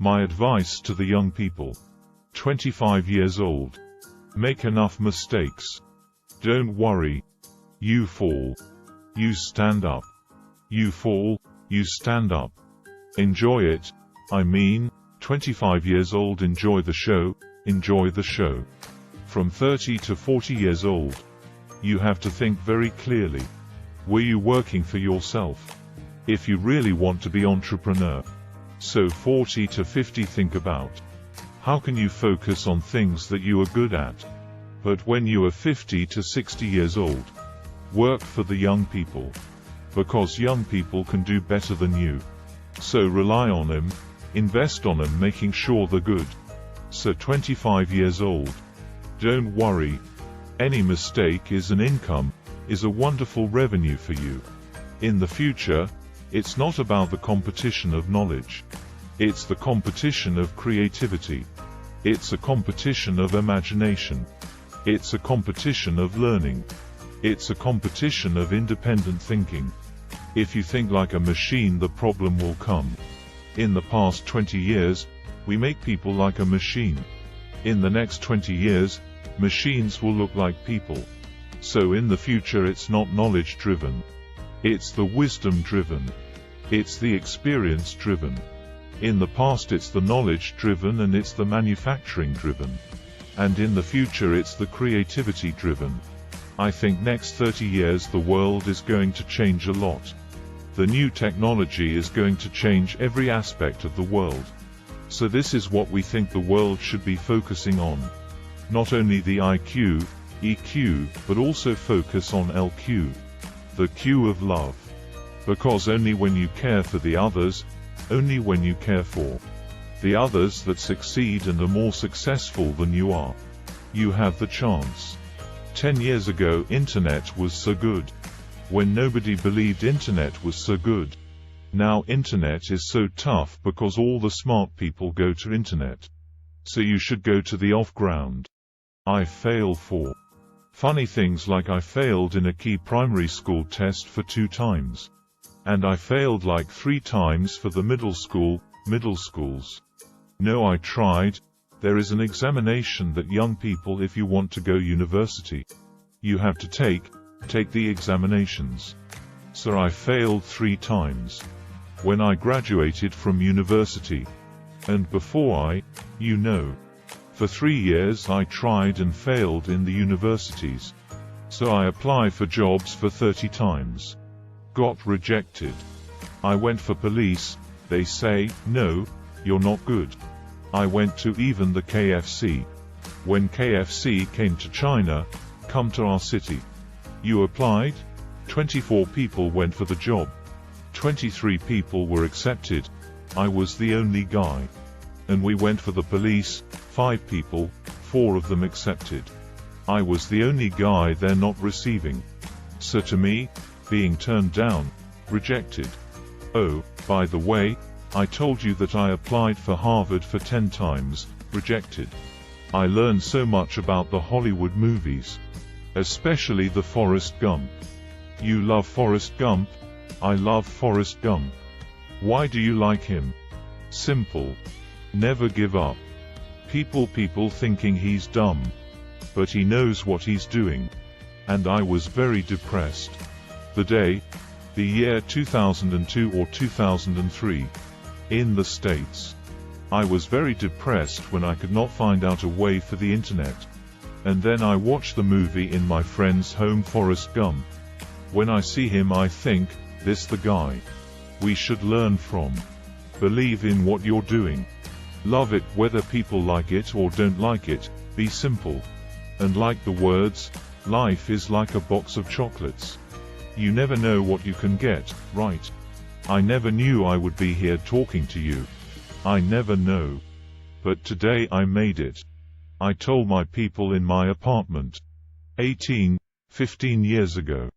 My advice to the young people. 25 years old. Make enough mistakes. Don't worry. You fall. You stand up. You fall, you stand up. Enjoy it. I mean, 25 years old, enjoy the show, enjoy the show. From 30 to 40 years old, you have to think very clearly. Were you working for yourself? If you really want to be entrepreneur. So 40 to 50, think about how can you focus on things that you are good at. But when you are 50 to 60 years old, work for the young people. Because young people can do better than you. So rely on them, invest on them, making sure they're good. So 25 years old. Don't worry. Any mistake is an income, is a wonderful revenue for you. In the future, it's not about the competition of knowledge. It's the competition of creativity. It's a competition of imagination. It's a competition of learning. It's a competition of independent thinking. If you think like a machine, the problem will come. In the past 20 years, we make people like a machine. In the next 20 years, machines will look like people. So in the future, it's not knowledge driven. It's the wisdom driven. It's the experience driven. In the past, it's the knowledge driven and it's the manufacturing driven. And in the future, it's the creativity driven. I think next 30 years the world is going to change a lot. The new technology is going to change every aspect of the world. So this is what we think the world should be focusing on. Not only the IQ, EQ, but also focus on LQ. The Q of love. Because only when you care for the others, only when you care for the others that succeed and are more successful than you are, you have the chance. 10 years ago, internet was so good. When nobody believed internet was so good. Now internet is so tough because all the smart people go to internet. So you should go to the off-ground. I fail for funny things like I failed in a key primary school test for 2 times. And I failed like 3 times for the middle schools. No, I tried. There is an examination that young people, if you want to go university, you have to take the examinations. So I failed 3 times. When I graduated from university. And before for 3 years I tried and failed in the universities. So I applied for jobs for 30 times. Got rejected. I went for police, they say, no, you're not good. I went to even the KFC. When KFC came to China, come to our city. You applied? 24 people went for the job. 23 people were accepted. I was the only guy. And we went for the police, 5 people, 4 of them accepted. I was the only guy they're not receiving. So to me, being turned down, rejected. Oh, by the way, I told you that I applied for Harvard for 10 times, rejected. I learned so much about the Hollywood movies. Especially the Forrest Gump. You love Forrest Gump? I love Forrest Gump. Why do you like him? Simple. Never give up. People thinking he's dumb. But he knows what he's doing. And I was very depressed. The year 2002 or 2003. In the States. I was very depressed when I could not find out a way for the internet. And then I watched the movie in my friend's home, Forrest Gump. When I see him I think, this the guy we should learn from. Believe in what you're doing. Love it whether people like it or don't like it, be simple. And like the words, life is like a box of chocolates. You never know what you can get, right? I never knew I would be here talking to you. I never know. But today I made it. I told my people in my apartment 15 years ago.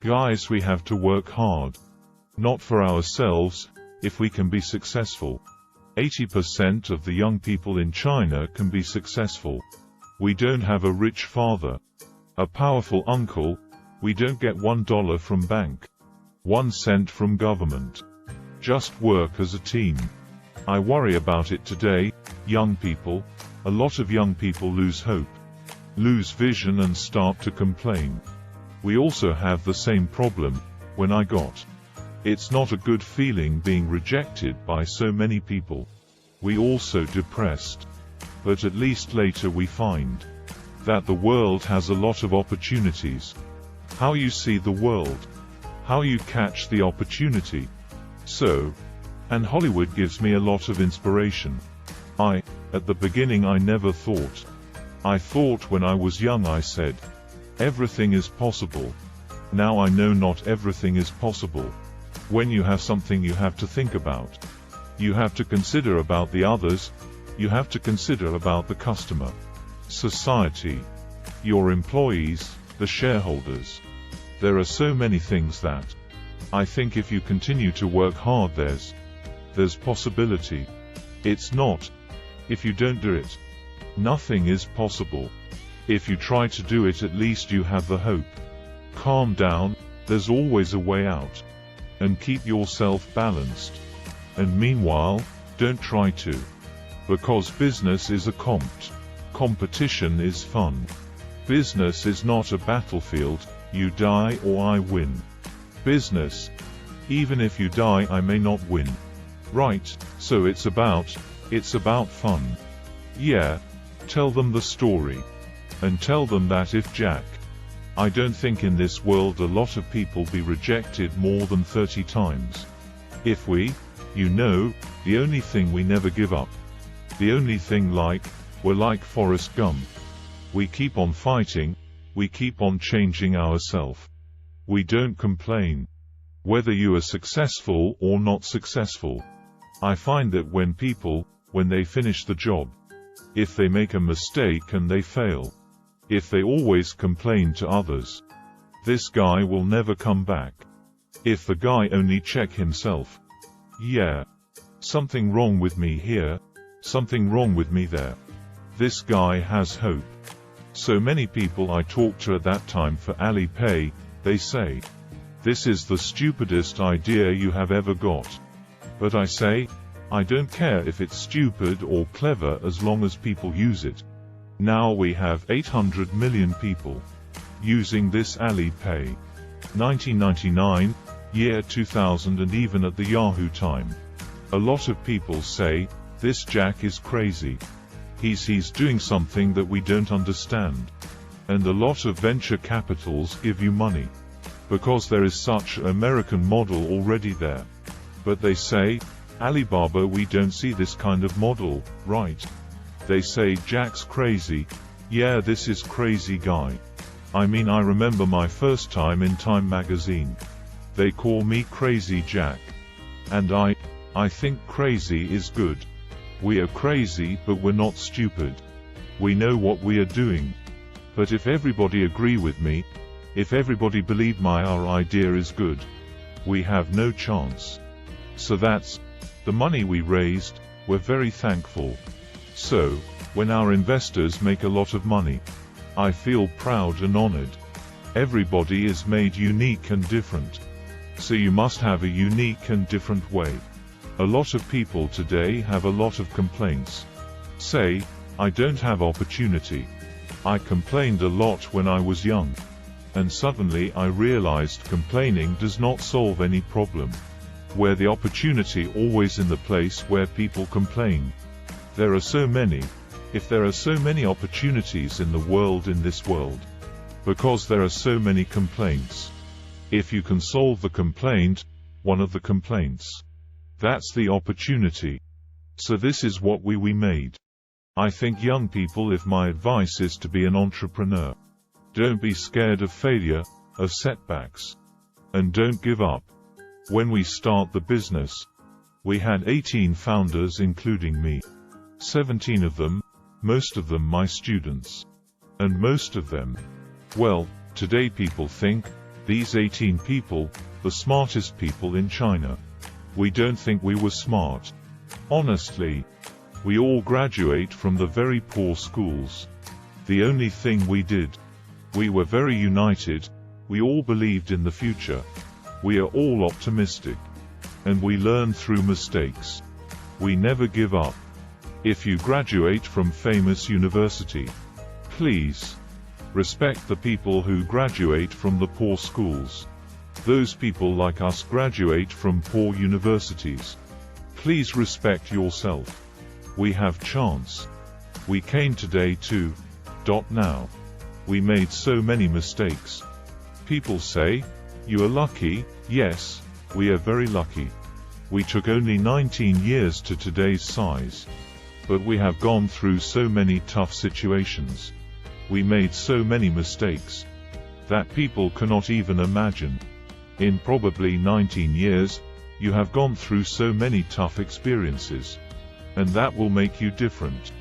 Guys, we have to work hard. Not for ourselves, if we can be successful. 80% of the young people in China can be successful. We don't have a rich father. A powerful uncle. We don't get $1 from bank. 1 cent from government. Just work as a team. I worry about it today. Young people, a lot of young people lose hope, lose vision and start to complain. We also have the same problem. When I got, it's not a good feeling being rejected by so many people. We also depressed. But at least later we find that the world has a lot of opportunities. How you see the world, how you catch the opportunity. And Hollywood gives me a lot of inspiration. At the beginning I never thought. I thought when I was young I said, everything is possible. Now I know not everything is possible. When you have something you have to think about. You have to consider about the others. You have to consider about the customer, society, your employees, the shareholders. There are so many things that I think if you continue to work hard there's possibility. It's not. If you don't do it, nothing is possible. If you try to do it, at least you have the hope. Calm down, there's always a way out. And keep yourself balanced. And meanwhile, don't try to. Because business is a competition is fun. Business is not a battlefield, you die or I win. Business. Even if you die I may not win. Right, so it's about fun. Yeah. Tell them the story. And tell them that if Jack. I don't think in this world a lot of people be rejected more than 30 times. If we, the only thing we never give up. The only thing we're like Forrest Gump. We keep on fighting, we keep on changing ourselves. We don't complain. Whether you are successful or not successful. I find that when they finish the job, if they make a mistake and they fail, if they always complain to others, this guy will never come back. If the guy only check himself. Yeah. Something wrong with me here. Something wrong with me there. This guy has hope. So many people I talk to at that time for Alipay, they say, this is the stupidest idea you have ever got. But I say, I don't care if it's stupid or clever as long as people use it. Now we have 800 million people using this Alipay. 1999, year 2000 and even at the Yahoo time. A lot of people say, this Jack is crazy. He's doing something that we don't understand. And a lot of venture capitals give you money. Because there is such an American model already there. But they say, Alibaba, we don't see this kind of model, right? They say Jack's crazy. Yeah, this is crazy guy. I mean, I remember my first time in Time magazine. They call me Crazy Jack. And I think crazy is good. We are crazy, but we're not stupid. We know what we are doing. But if everybody agree with me, if everybody believe our idea is good, we have no chance. So that's the money we raised. We're very thankful. So, when our investors make a lot of money, I feel proud and honored. Everybody is made unique and different. So you must have a unique and different way. A lot of people today have a lot of complaints. Say, I don't have opportunity. I complained a lot when I was young. And suddenly I realized complaining does not solve any problem. Where the opportunity always in the place where people complain. There are so many. If there are so many opportunities in the world in this world. Because there are so many complaints. If you can solve the complaint, one of the complaints. That's the opportunity. So this is what we made. I think young people, if my advice is to be an entrepreneur, don't be scared of failure, of setbacks. And don't give up. When we start the business, we had 18 founders including me. 17 of them, most of them my students. And most of them, well, today people think, these 18 people, the smartest people in China. We don't think we were smart. Honestly. We all graduate from the very poor schools. The only thing we did. We were very united. We all believed in the future. We are all optimistic. And we learn through mistakes. We never give up. If you graduate from famous university, please respect the people who graduate from the poor schools. Those people like us graduate from poor universities. Please respect yourself. We have chance. We came today to now. We made so many mistakes. People say, you are lucky. Yes, we are very lucky. We took only 19 years to today's size. But we have gone through so many tough situations. We made so many mistakes that people cannot even imagine. In probably 19 years, you have gone through so many tough experiences. And that will make you different.